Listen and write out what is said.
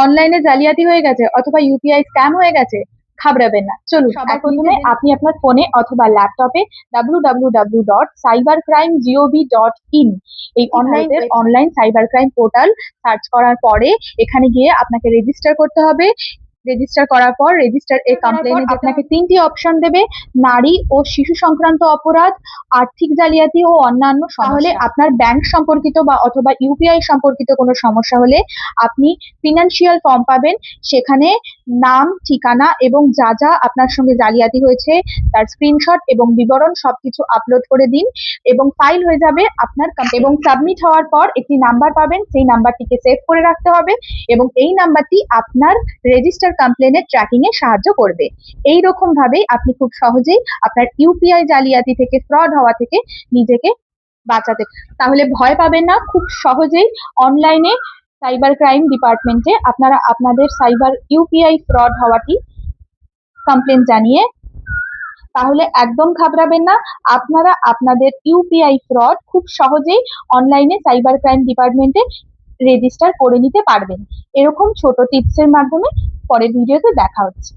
অনলাইনে জালিয়াতি হয়ে গেছে অথবা ইউপিআই স্ক্যাম হয়ে গেছে, ঘাবড়াবেন না। চলুন সবার প্রথমে আপনি আপনার ফোনে অথবা ল্যাপটপে www.cybercrime.gov.in এই online cyber crime portal search করার পরে এখানে গিয়ে আপনাকে রেজিস্টার করতে হবে। রেজিস্টার করার পর রেজিস্টার এ কমপ্লেনে আপনাকে তিনটি অপশন দেবে: নারী ও শিশু সংক্রান্ত অপরাধ, আর্থিক জালিয়াতি ও অন্যান্য। তাহলে আপনার ব্যাংক সম্পর্কিত বা অথবা ইউপিআই সম্পর্কিত কোনো সমস্যা হলে আপনি ফিনান্সিয়াল ফর্ম পাবেন। সেখানে নাম, ঠিকানা এবং যা যা আপনার সঙ্গে জালিয়াতি হয়েছে তার স্ক্রিনশট এবং বিবরণ সবকিছু আপলোড করে দিন এবং ফাইল হয়ে যাবে আপনার। এবং সাবমিট হওয়ার পর একটি নাম্বার পাবেন, সেই নাম্বারটিকে সেভ করে রাখতে হবে এবং এই নাম্বারটি আপনার রেজিস্টার কমপ্লেনের ট্র্যাকিং এ সাহায্য করবে। এই রকম ভাবেই আপনি খুব সহজেই আপনার ইউপিআই জালিয়াতি থেকে, ফ্রড হওয়া থেকে নিজেকে বাঁচাতে। তাহলে ভয় পাবেন না, খুব সহজেই অনলাইনে সাইবার ক্রাইম ডিপার্টমেন্টে আপনারা আপনাদের সাইবার ইউপিআই ফ্রড হওয়াটি কমপ্লেন জানিয়ে, তাহলে একদম ঘাবড়াবেন না। আপনারা আপনাদের ইউপিআই ফ্রড খুব সহজেই অনলাইনে সাইবার ক্রাইম ডিপার্টমেন্টে রেজিস্টার করে নিতে পারবেন। এরকম ছোট টিপসের মাধ্যমে পরের ভিডিওতে দেখা হচ্ছে।